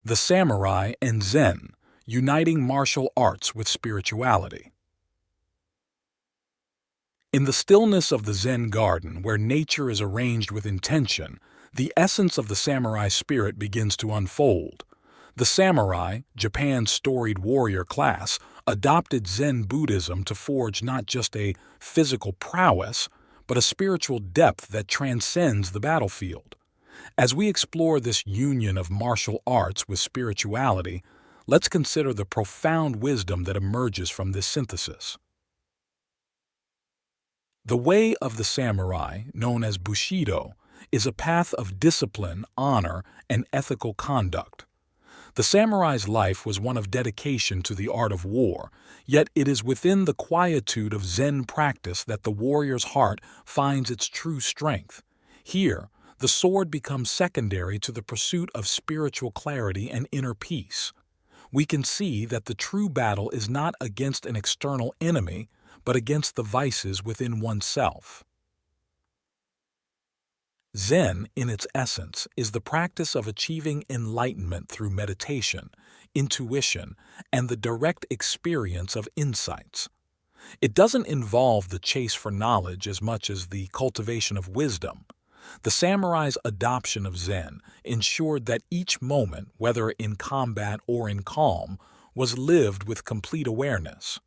The Samurai and Zen, uniting martial arts with spirituality. In the stillness of the Zen garden, where nature is arranged with intention, the essence of the samurai spirit begins to unfold. The samurai, Japan's storied warrior class, adopted Zen Buddhism to forge not just a physical prowess, but a spiritual depth that transcends the battlefield. As we explore this union of martial arts with spirituality, let's consider the profound wisdom that emerges from this synthesis. The way of the samurai, known as Bushido, is a path of discipline, honor, and ethical conduct. The samurai's life was one of dedication to the art of war, yet it is within the quietude of Zen practice that the warrior's heart finds its true strength. Here, the sword becomes secondary to the pursuit of spiritual clarity and inner peace. We can see that the true battle is not against an external enemy, but against the vices within oneself. Zen, in its essence, is the practice of achieving enlightenment through meditation, intuition, and the direct experience of insights. It doesn't involve the chase for knowledge as much as the cultivation of wisdom. The samurai's adoption of Zen ensured that each moment, whether in combat or in calm, was lived with complete awareness.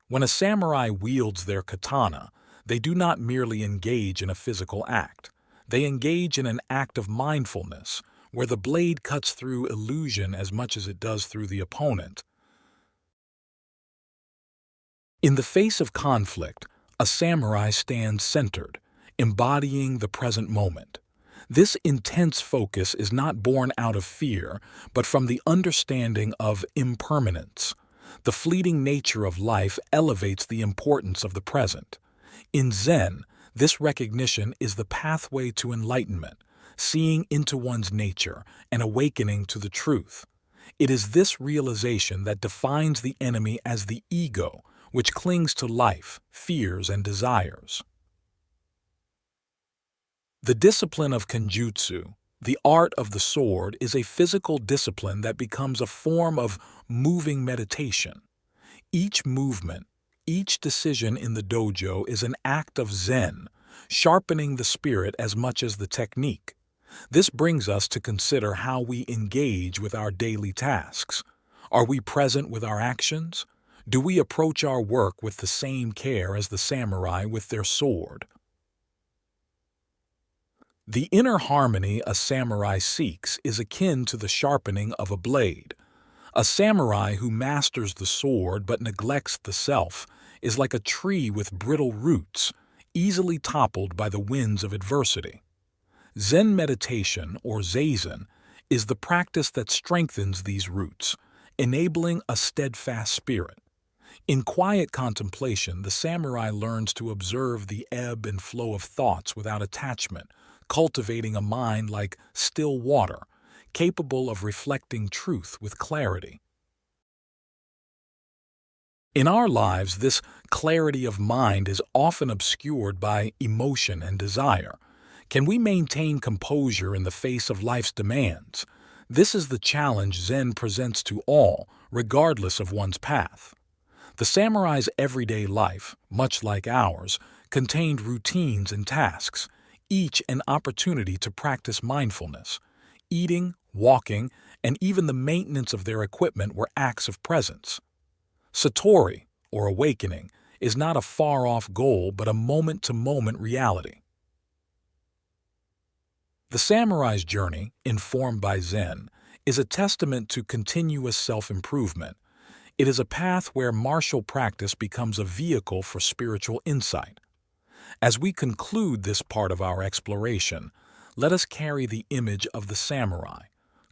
When a samurai wields their katana, they do not merely engage in a physical act. They engage in an act of mindfulness, where the blade cuts through illusion as much as it does through the opponent. In the face of conflict, a samurai stands centered, embodying the present moment. This intense focus is not born out of fear, but from the understanding of impermanence. The fleeting nature of life elevates the importance of the present. In Zen, this recognition is the pathway to enlightenment, seeing into one's nature and awakening to the truth. It is this realization that defines the enemy as the ego, which clings to life, fears, and desires. The discipline of Kenjutsu, the art of the sword, is a physical discipline that becomes a form of moving meditation. Each movement, each decision in the dojo is an act of Zen, sharpening the spirit as much as the technique. This brings us to consider how we engage with our daily tasks. Are we present with our actions? Do we approach our work with the same care as the samurai with their sword? The inner harmony a samurai seeks is akin to the sharpening of a blade. A samurai who masters the sword but neglects the self is like a tree with brittle roots, easily toppled by the winds of adversity. Zen meditation, or zazen, is the practice that strengthens these roots, enabling a steadfast spirit. In quiet contemplation, the samurai learns to observe the ebb and flow of thoughts without attachment, cultivating a mind like still water, capable of reflecting truth with clarity. In our lives, this clarity of mind is often obscured by emotion and desire. Can we maintain composure in the face of life's demands? This is the challenge Zen presents to all, regardless of one's path. The samurai's everyday life, much like ours, contained routines and tasks, each an opportunity to practice mindfulness. Eating, walking, and even the maintenance of their equipment were acts of presence. Satori, or awakening, is not a far-off goal but a moment-to-moment reality. The samurai's journey, informed by Zen, is a testament to continuous self-improvement. It is a path where martial practice becomes a vehicle for spiritual insight. As we conclude this part of our exploration, let us carry the image of the samurai,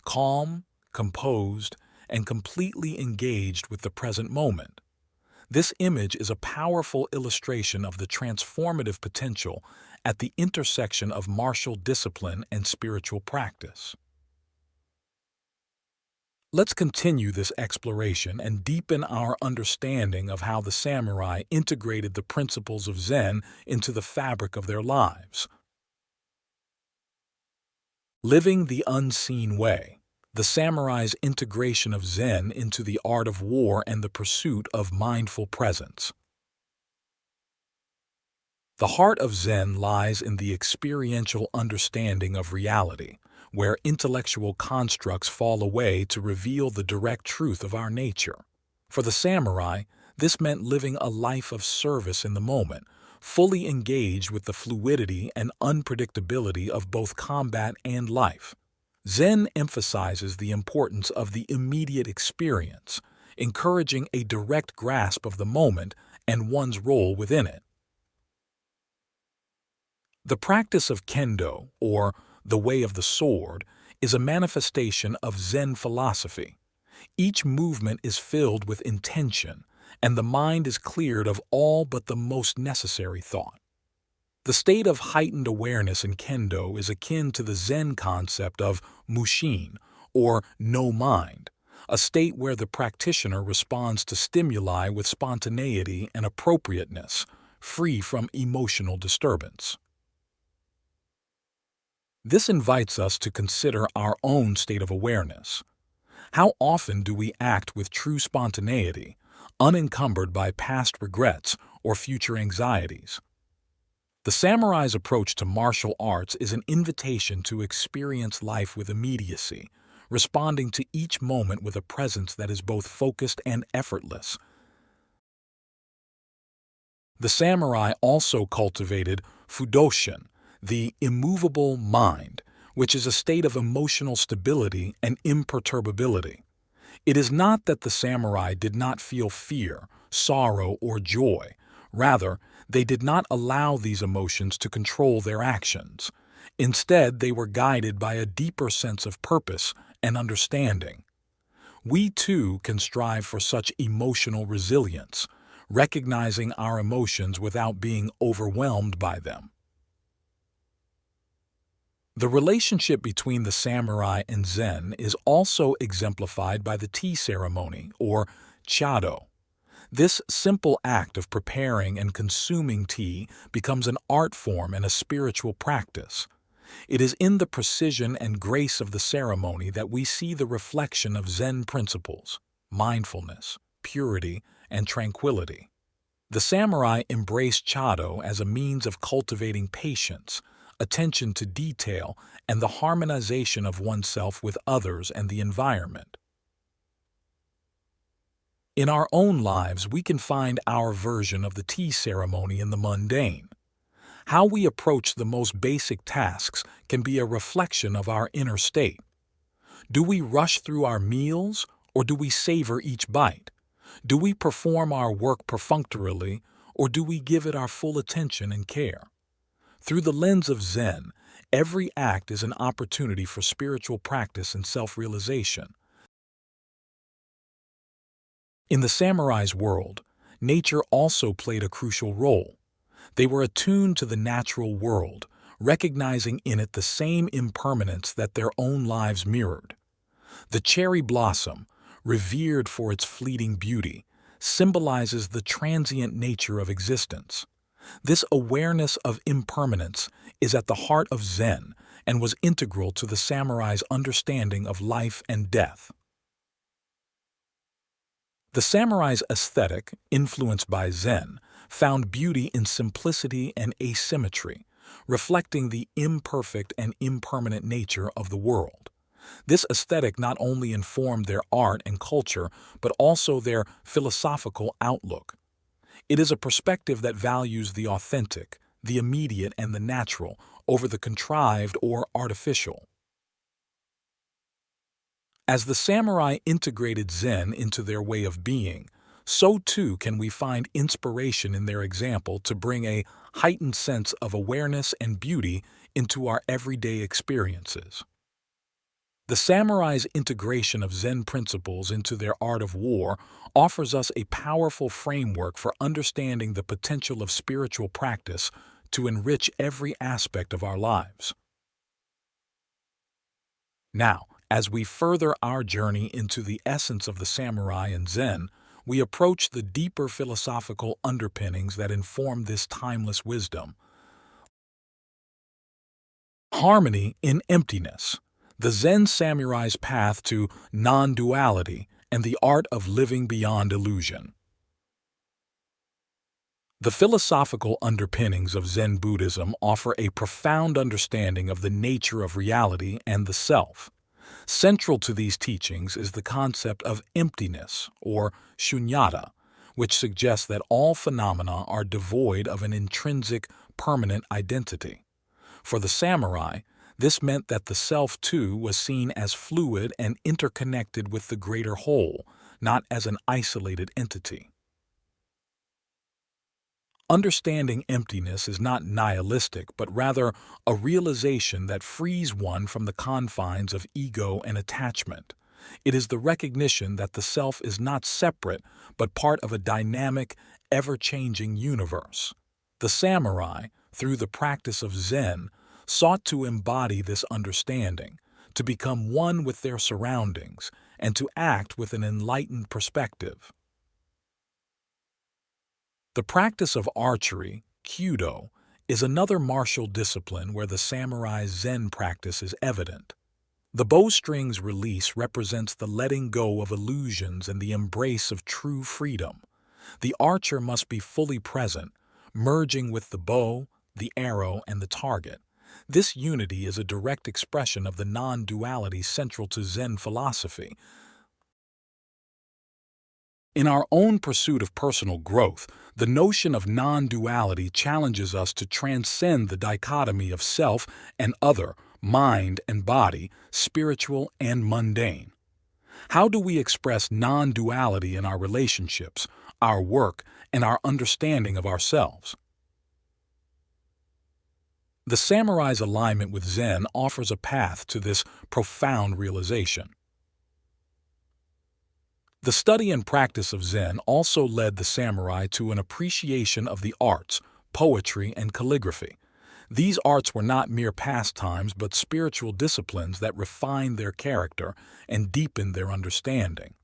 calm, composed, and completely engaged with the present moment. This image is a powerful illustration of the transformative potential at the intersection of martial discipline and spiritual practice. Let's continue this exploration and deepen our understanding of how the samurai integrated the principles of Zen into the fabric of their lives. Living the unseen way. the samurai's integration of Zen into the art of war and the pursuit of mindful presence. The heart of Zen lies in the experiential understanding of reality, where intellectual constructs fall away to reveal the direct truth of our nature. For the samurai, this meant living a life of service in the moment, fully engaged with the fluidity and unpredictability of both combat and life. Zen emphasizes the importance of the immediate experience, encouraging a direct grasp of the moment and one's role within it. The practice of kendo, or the way of the sword, is a manifestation of Zen philosophy. Each movement is filled with intention, and the mind is cleared of all but the most necessary thought. The state of heightened awareness in kendo is akin to the Zen concept of mushin, or no mind, a state where the practitioner responds to stimuli with spontaneity and appropriateness, free from emotional disturbance. This invites us to consider our own state of awareness. How often do we act with true spontaneity, unencumbered by past regrets or future anxieties? The samurai's approach to martial arts is an invitation to experience life with immediacy, responding to each moment with a presence that is both focused and effortless. The samurai also cultivated fudoshin, the immovable mind, which is a state of emotional stability and imperturbability. It is not that the samurai did not feel fear, sorrow, or joy. Rather, they did not allow these emotions to control their actions. Instead, they were guided by a deeper sense of purpose and understanding. We too can strive for such emotional resilience, recognizing our emotions without being overwhelmed by them. The relationship between the samurai and Zen is also exemplified by the tea ceremony, or chado. This simple act of preparing and consuming tea becomes an art form and a spiritual practice. It is in the precision and grace of the ceremony that we see the reflection of Zen principles, mindfulness, purity, and tranquility. The samurai embraced chado as a means of cultivating patience, attention to detail, and the harmonization of oneself with others and the environment. In our own lives, we can find our version of the tea ceremony in the mundane. How we approach the most basic tasks can be a reflection of our inner state. Do we rush through our meals, or do we savor each bite? Do we perform our work perfunctorily, or do we give it our full attention and care? Through the lens of Zen, every act is an opportunity for spiritual practice and self-realization. In the samurai's world, nature also played a crucial role. They were attuned to the natural world, recognizing in it the same impermanence that their own lives mirrored. The cherry blossom, revered for its fleeting beauty, symbolizes the transient nature of existence. This awareness of impermanence is at the heart of Zen and was integral to the samurai's understanding of life and death. The samurai's aesthetic, influenced by Zen, found beauty in simplicity and asymmetry, reflecting the imperfect and impermanent nature of the world. This aesthetic not only informed their art and culture, but also their philosophical outlook. It is a perspective that values the authentic, the immediate, and the natural over the contrived or artificial. As the samurai integrated Zen into their way of being, so too can we find inspiration in their example to bring a heightened sense of awareness and beauty into our everyday experiences. The samurai's integration of Zen principles into their art of war offers us a powerful framework for understanding the potential of spiritual practice to enrich every aspect of our lives. Now, as we further our journey into the essence of the samurai and Zen, we approach the deeper philosophical underpinnings that inform this timeless wisdom. Harmony in emptiness. The Zen samurai's path to non-duality and the art of living beyond illusion. The philosophical underpinnings of Zen Buddhism offer a profound understanding of the nature of reality and the self. Central to these teachings is the concept of emptiness, or shunyata, which suggests that all phenomena are devoid of an intrinsic, permanent identity. For the samurai, this meant that the self, too, was seen as fluid and interconnected with the greater whole, not as an isolated entity. Understanding emptiness is not nihilistic, but rather a realization that frees one from the confines of ego and attachment. It is the recognition that the self is not separate, but part of a dynamic, ever-changing universe. The samurai, through the practice of Zen, sought to embody this understanding, to become one with their surroundings, and to act with an enlightened perspective. The practice of archery, Kyudo, is another martial discipline where the samurai's Zen practice is evident. The bowstring's release represents the letting go of illusions and the embrace of true freedom. The archer must be fully present, merging with the bow, the arrow, and the target. This unity is a direct expression of the non-duality central to Zen philosophy. In our own pursuit of personal growth, the notion of non-duality challenges us to transcend the dichotomy of self and other, mind and body, spiritual and mundane. How do we express non-duality in our relationships, our work, and our understanding of ourselves? The samurai's alignment with Zen offers a path to this profound realization. The study and practice of Zen also led the samurai to an appreciation of the arts, poetry, and calligraphy. These arts were not mere pastimes but spiritual disciplines that refined their character and deepened their understanding.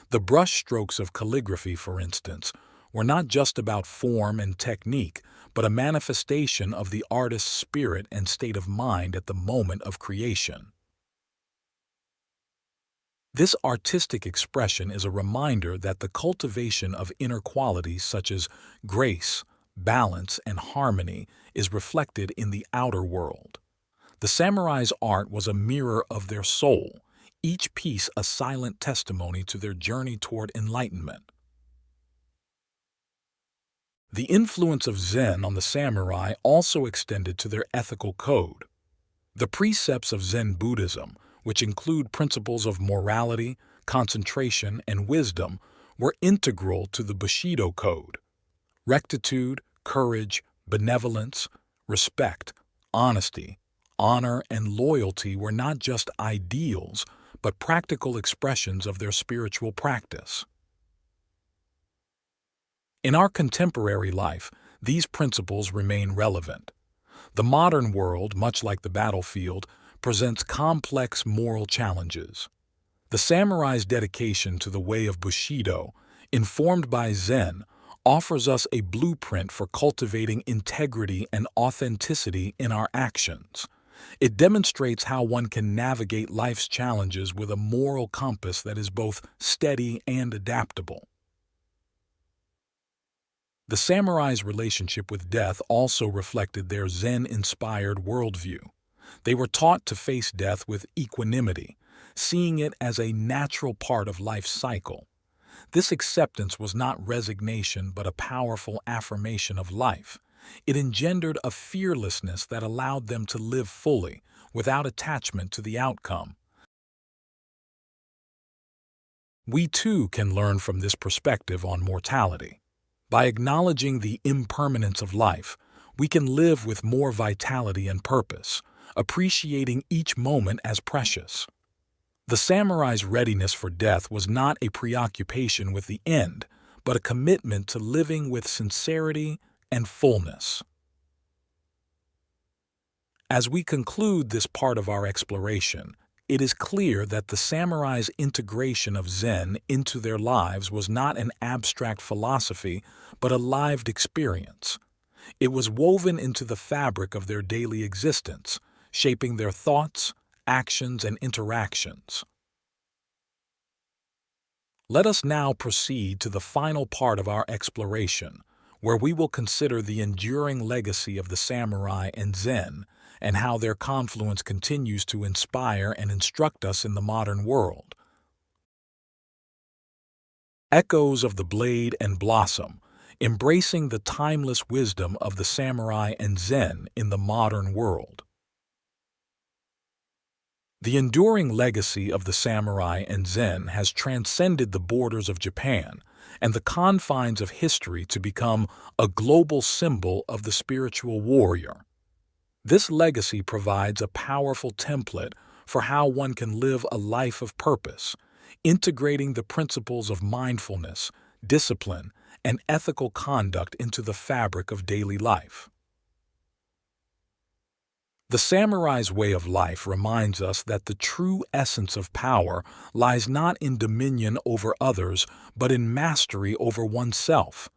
The brushstrokes of calligraphy, for instance, were not just about form and technique, but a manifestation of the artist's spirit and state of mind at the moment of creation. This artistic expression is a reminder that the cultivation of inner qualities such as grace, balance, and harmony is reflected in the outer world. The samurai's art was a mirror of their soul, each piece a silent testimony to their journey toward enlightenment. The influence of Zen on the samurai also extended to their ethical code. The precepts of Zen Buddhism, which include principles of morality, concentration, and wisdom, were integral to the Bushido Code. Rectitude, courage, benevolence, respect, honesty, honor, and loyalty were not just ideals, but practical expressions of their spiritual practice. In our contemporary life, these principles remain relevant. The modern world, much like the battlefield, presents complex moral challenges. The samurai's dedication to the way of Bushido, informed by Zen, offers us a blueprint for cultivating integrity and authenticity in our actions. It demonstrates how one can navigate life's challenges with a moral compass that is both steady and adaptable. The samurai's relationship with death also reflected their Zen-inspired worldview. They were taught to face death with equanimity, seeing it as a natural part of life's cycle. This acceptance was not resignation but a powerful affirmation of life. It engendered a fearlessness that allowed them to live fully, without attachment to the outcome. We too can learn from this perspective on mortality. By acknowledging the impermanence of life, we can live with more vitality and purpose, appreciating each moment as precious. The samurai's readiness for death was not a preoccupation with the end, but a commitment to living with sincerity and fullness. As we conclude this part of our exploration, it is clear that the samurai's integration of Zen into their lives was not an abstract philosophy, but a lived experience. It was woven into the fabric of their daily existence, shaping their thoughts, actions, and interactions. Let us now proceed to the final part of our exploration, where we will consider the enduring legacy of the samurai and Zen and how their confluence continues to inspire and instruct us in the modern world. Echoes of the blade and blossom, embracing the timeless wisdom of the samurai and Zen in the modern world. The enduring legacy of the samurai and Zen has transcended the borders of Japan and the confines of history to become a global symbol of the spiritual warrior. This legacy provides a powerful template for how one can live a life of purpose, integrating the principles of mindfulness, discipline, and ethical conduct into the fabric of daily life. The samurai's way of life reminds us that the true essence of power lies not in dominion over others, but in mastery over oneself.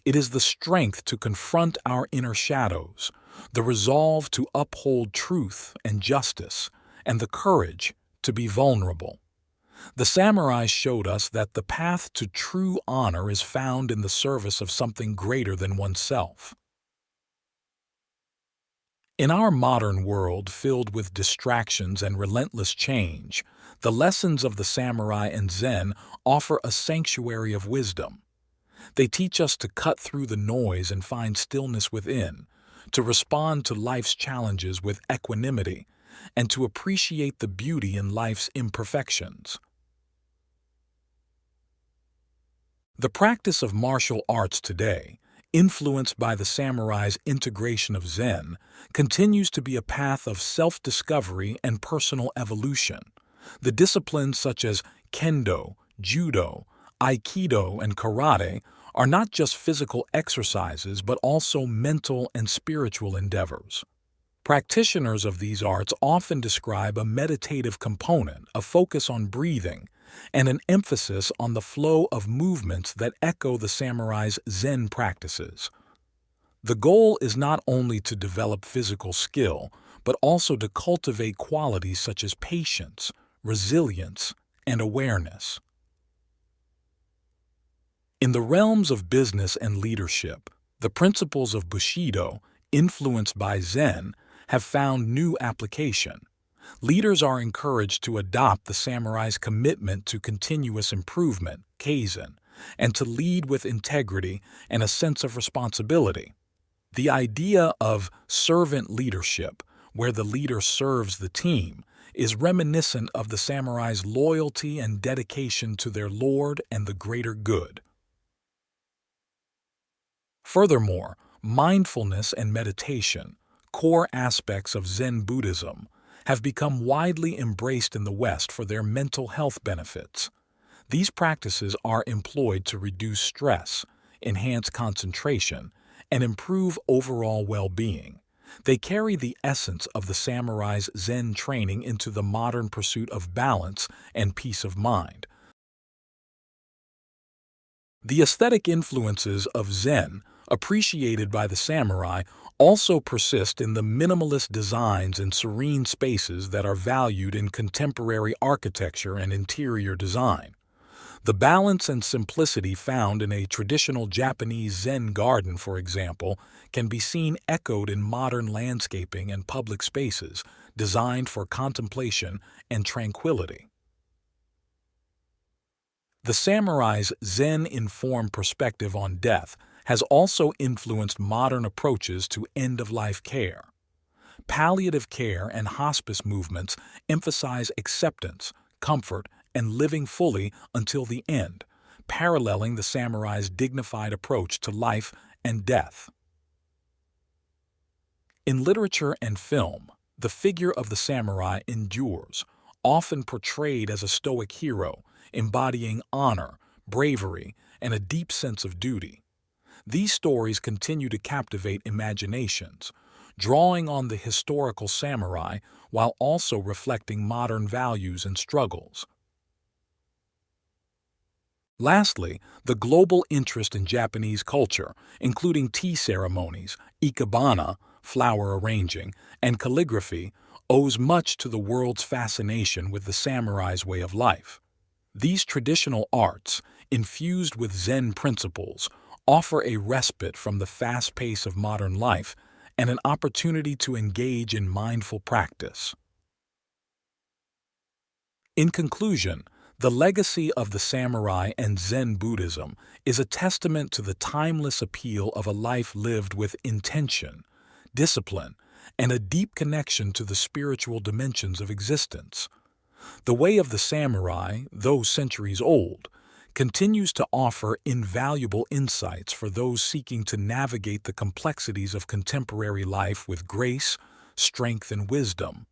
It is the strength to confront our inner shadows, the resolve to uphold truth and justice, and the courage to be vulnerable. The samurai showed us that the path to true honor is found in the service of something greater than oneself. In our modern world filled with distractions and relentless change, the lessons of the samurai and Zen offer a sanctuary of wisdom. They teach us to cut through the noise and find stillness within, to respond to life's challenges with equanimity, and to appreciate the beauty in life's imperfections. The practice of martial arts today, influenced by the samurai's integration of Zen, continues to be a path of self-discovery and personal evolution. The disciplines such as kendo, judo, aikido, and karate are not just physical exercises but also mental and spiritual endeavors. Practitioners of these arts often describe a meditative component, a focus on breathing, and an emphasis on the flow of movements that echo the samurai's Zen practices. The goal is not only to develop physical skill, but also to cultivate qualities such as patience, resilience, and awareness. In the realms of business and leadership, the principles of Bushido, influenced by Zen, have found new application. Leaders are encouraged to adopt the samurai's commitment to continuous improvement, kaizen, and to lead with integrity and a sense of responsibility. The idea of servant leadership, where the leader serves the team, is reminiscent of the samurai's loyalty and dedication to their lord and the greater good. Furthermore, mindfulness and meditation, core aspects of Zen Buddhism, have become widely embraced in the West for their mental health benefits. These practices are employed to reduce stress, enhance concentration, and improve overall well-being. They carry the essence of the samurai's Zen training into the modern pursuit of balance and peace of mind. The aesthetic influences of Zen, appreciated by the samurai, also persist in the minimalist designs and serene spaces that are valued in contemporary architecture and interior design. The balance and simplicity found in a traditional Japanese Zen garden, for example, can be seen echoed in modern landscaping and public spaces designed for contemplation and tranquility. The samurai's Zen-informed perspective on death has also influenced modern approaches to end-of-life care. Palliative care and hospice movements emphasize acceptance, comfort, and living fully until the end, paralleling the samurai's dignified approach to life and death. In literature and film, the figure of the samurai endures, often portrayed as a stoic hero, embodying honor, bravery, and a deep sense of duty. These stories continue to captivate imaginations, drawing on the historical samurai while also reflecting modern values and struggles. Lastly, the global interest in Japanese culture, including tea ceremonies, ikebana, flower arranging, and calligraphy, owes much to the world's fascination with the samurai's way of life. These traditional arts, infused with Zen principles, offer a respite from the fast pace of modern life and an opportunity to engage in mindful practice. In conclusion, the legacy of the samurai and Zen Buddhism is a testament to the timeless appeal of a life lived with intention, discipline, and a deep connection to the spiritual dimensions of existence. The way of the samurai, though centuries old, continues to offer invaluable insights for those seeking to navigate the complexities of contemporary life with grace, strength, and wisdom.